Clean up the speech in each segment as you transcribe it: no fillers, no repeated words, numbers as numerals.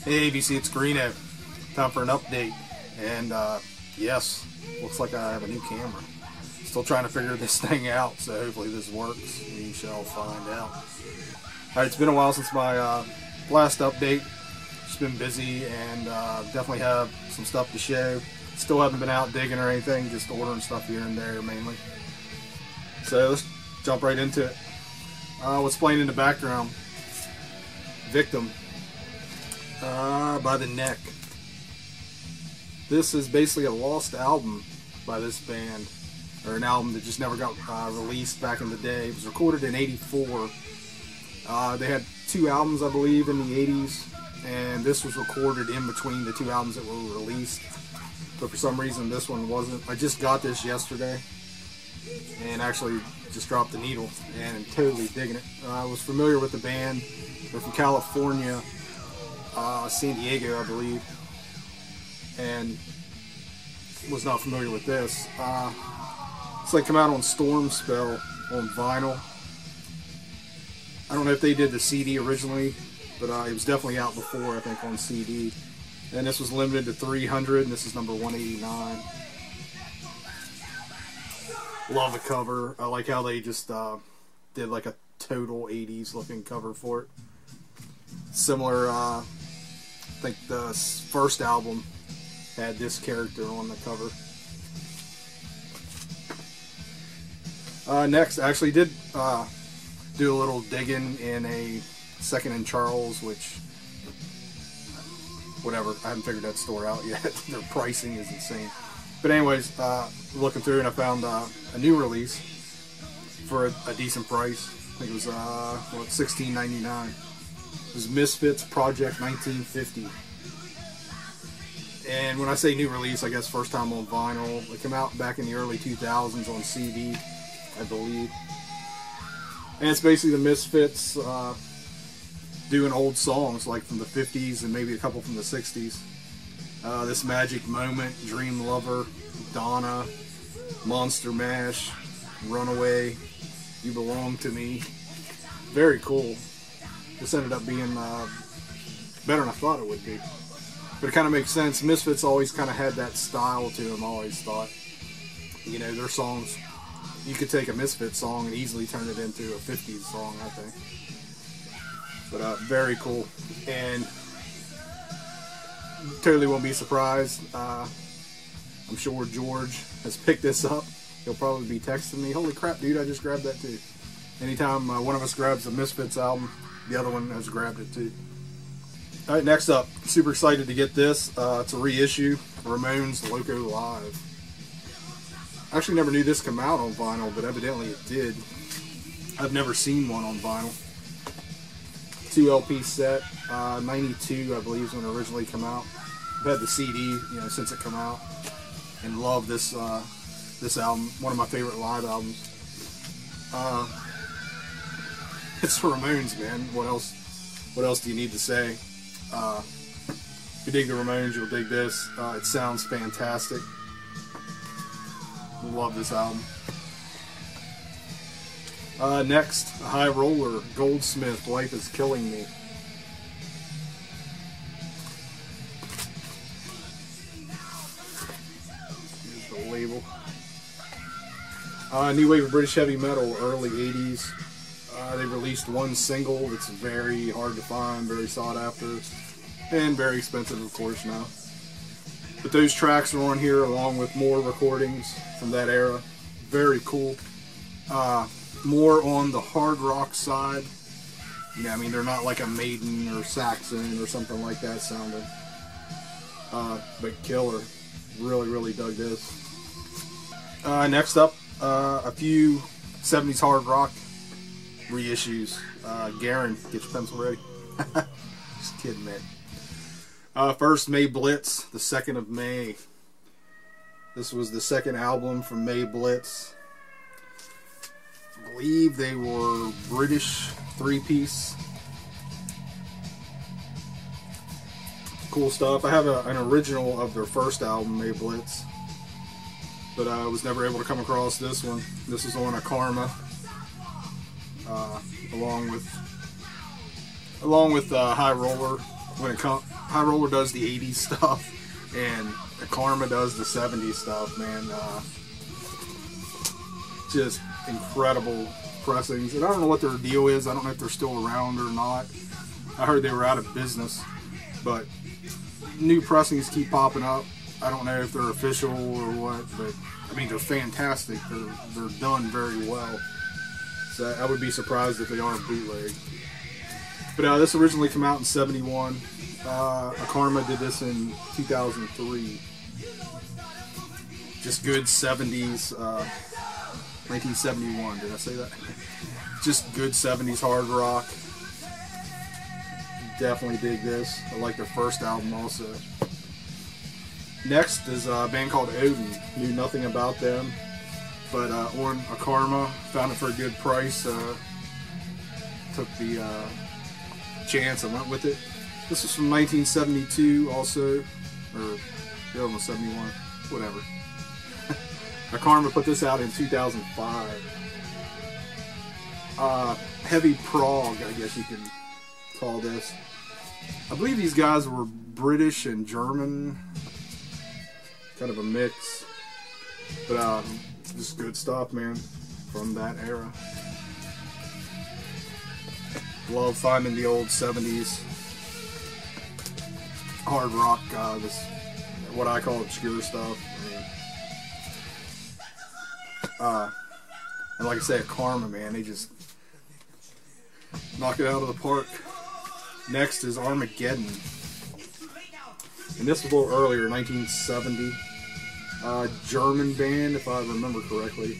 Hey ABC, it's Greeno. Time for an update. And yes, looks like I have a new camera. Still trying to figure this thing out, so hopefully this works. We shall find out. Alright, it's been a while since my last update. Just been busy and definitely have some stuff to show. Still haven't been out digging or anything, just ordering stuff here and there mainly. So let's jump right into it. What's playing in the background? Victim by The Neck. This is basically a lost album by this band, or an album that just never got released back in the day. It was recorded in '84. They had 2 albums, I believe, in the '80s, and this was recorded in between the 2 albums that were released. But for some reason, this one wasn't. I just got this yesterday, and actually just dropped the needle, and I'm totally digging it. I was familiar with the band. They're from California, San Diego, I believe, and was not familiar with this. It's like come out on Storm Spell on vinyl. I don't know if they did the CD originally, but it was definitely out before, I think, on CD. And this was limited to 300, and this is number 189. Love the cover. I like how they just did like a total 80s looking cover for it. Similar, I think the first album had this character on the cover. Next, I actually did do a little digging in a Second and Charles, which, whatever, I haven't figured that store out yet. Their pricing is insane. But anyways, looking through, and I found a new release for a decent price. I think it was $16.99. It was Misfits Project 1950. And when I say new release, I guess first time on vinyl. It came out back in the early 2000s on CD, I believe. And it's basically the Misfits doing old songs like from the 50s and maybe a couple from the 60s. This Magic Moment, Dream Lover, Donna, Monster Mash, Runaway, You Belong to Me. Very cool. This ended up being better than I thought it would be. But it kind of makes sense. Misfits always kind of had that style to them, I always thought. You know, their songs, you could take a Misfits song and easily turn it into a 50s song, I think. But very cool. And totally won't be surprised. I'm sure George has picked this up. He'll probably be texting me, "Holy crap, dude, I just grabbed that too." Anytime one of us grabs a Misfits album, the other one has grabbed it too. Alright, next up, super excited to get this. It's a reissue, Ramones Loco Live. I actually never knew this came out on vinyl, but evidently it did. I've never seen one on vinyl. 2 LP set, 92 I believe is when it originally came out. I've had the CD, you know, since it came out, and love this this album. One of my favorite live albums. It's Ramones, man. What else do you need to say? If you dig the Ramones, you'll dig this. It sounds fantastic. Love this album. Next, High Roller, Goldsmith, Life is Killing Me. Here's the label. New wave of British heavy metal, early 80s. They released one single that's very hard to find, very sought after, and very expensive, of course, now. But those tracks are on here along with more recordings from that era. Very cool. More on the hard rock side. Yeah, I mean, they're not like a Maiden or Saxon or something like that sounding. But killer. Really, really dug this. Next up, a few 70s hard rock reissues. Garen, get your pencil ready. Just kidding, man. First, May Blitz, the 2nd of May. This was the second album from May Blitz. I believe they were British 3-piece. Cool stuff. I have an original of their first album, May Blitz, but I was never able to come across this one. This is on a Karma, along with High Roller, when it comes, High Roller does the 80s stuff, and Karma does the 70s stuff, man. Just incredible pressings. And I don't know what their deal is. I don't know if they're still around or not. I heard they were out of business, but new pressings keep popping up. I don't know if they're official or what, but I mean, they're fantastic. They're done very well. So I would be surprised if they are bootleg. But this originally came out in '71. Karma did this in 2003. Just good 70s, 1971, did I say that? Just good 70s hard rock. Definitely dig this. I like their first album also. Next is a band called Odin. Knew nothing about them, but on a Karma, found it for a good price. Took the chance and went with it. This was from 1972 also, or almost 71, whatever. Karma put this out in 2005. Heavy prog, I guess you can call this. I believe these guys were British and German, kind of a mix, but just good stuff, man, from that era. Love finding the old 70s hard rock, this what I call obscure stuff. And like I say, Karma, man, they just knock it out of the park. Next is Armageddon, and this was a little earlier, 1970. German band, if I remember correctly.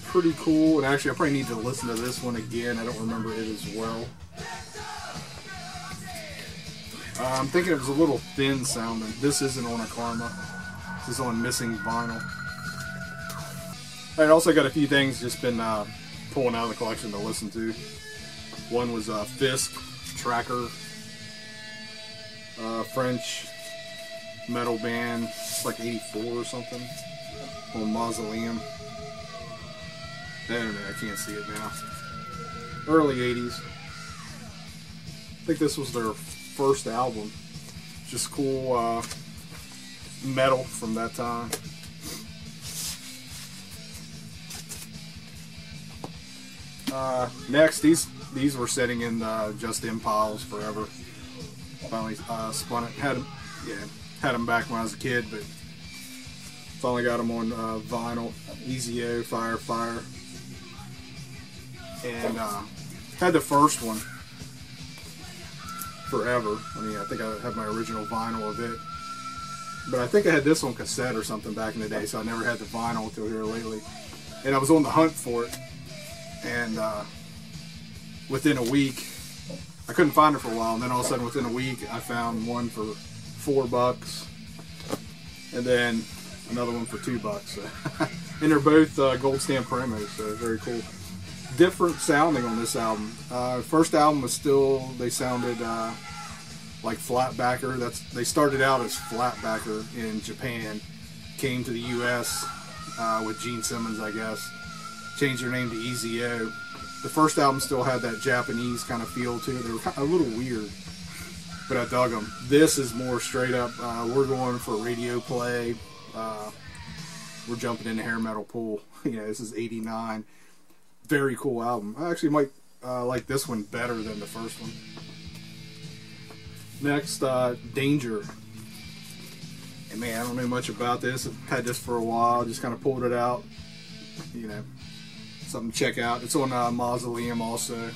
Pretty cool, and actually I probably need to listen to this one again. I don't remember it as well. I'm thinking it was a little thin sounding. This isn't on a Karma. This is on missing vinyl. I also got a few things just been pulling out of the collection to listen to. One was Fisk, Tracker, French metal band. It's like 84 or something. On Mausoleum. I don't know, I can't see it now. Early 80s. I think this was their first album. Just cool metal from that time. Next, these were sitting in just in piles forever. Finally spun it. Had them back when I was a kid, but finally got them on vinyl. Easy-O, Fire, and had the first one forever. I mean, I think I had my original vinyl of it, but I think I had this on cassette or something back in the day, so I never had the vinyl until here lately. And I was on the hunt for it, and within a week, I couldn't find it for a while, and then all of a sudden within a week I found one for $4, and then another one for $2. And they're both gold stamp promos, so very cool. Different sounding on this album. First album was still, they sounded like Flatbacker. They started out as Flatbacker in Japan, came to the US with Gene Simmons, I guess. Changed their name to Easy-O. The first album still had that Japanese kind of feel to it. They were kind of a little weird, but I dug them. This is more straight up, we're going for radio play. We're jumping in the hair metal pool. You know, this is 89. Very cool album. I actually might like this one better than the first one. Next, Danger. And man, I don't know much about this. I've had this for a while. Just kind of pulled it out. You know, something to check out. It's on Mausoleum also.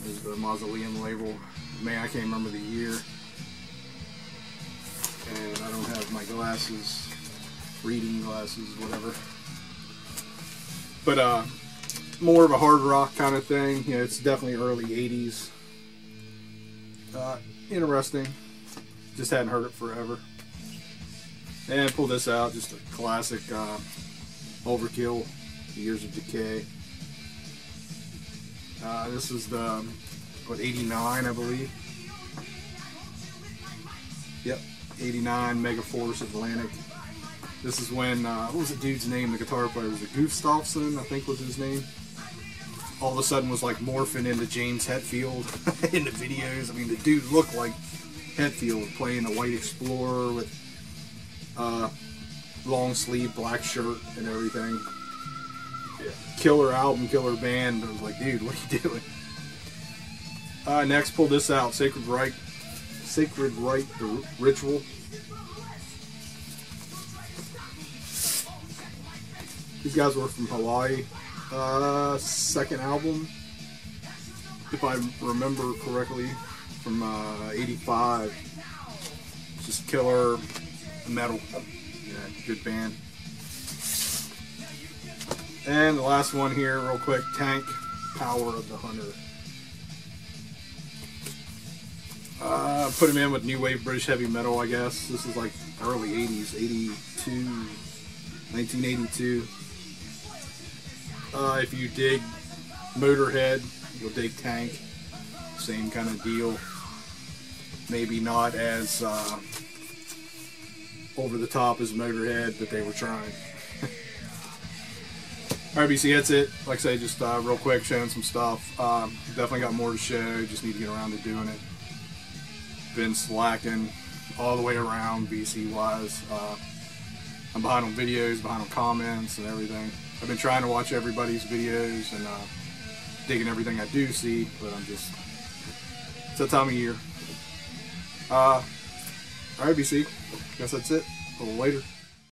There's the Mausoleum label. Man, I can't remember the year. And I don't have my glasses, reading glasses, whatever. But more of a hard rock kind of thing. You know, it's definitely early 80s. Interesting. Just hadn't heard it forever. And pull this out, just a classic Overkill, Years of Decay. This was the, what, 89, I believe? Yep, 89, Megaforce Atlantic. This is when, what was the dude's name, the guitar player? Was it Gustafsson, I think was his name? all of a sudden was like morphing into James Hetfield in the videos. I mean, the dude looked like Hetfield playing a white Explorer with long sleeve black shirt and everything. Yeah. Killer album, killer band. I was like, dude, what are you doing? Next, pull this out, Sacred Rite, the Ritual. These guys were from Hawaii. Second album, if I remember correctly, from '85. Just killer metal. Yeah, good band. And the last one here, real quick, Tank, Power of the Hunter. Put him in with new wave British heavy metal, I guess. This is like early 80s, 1982. If you dig Motorhead, you'll dig Tank. Same kind of deal. Maybe not as over the top as Motorhead, but they were trying. Alright, BC, that's it. Like I say, just real quick, showing some stuff. Definitely got more to show, just need to get around to doing it. Been slacking all the way around, BC wise. I'm behind on videos, behind on comments and everything. I've been trying to watch everybody's videos and digging everything I do see, but I'm just, it's that time of year. Alright, BC, guess that's it. A little later.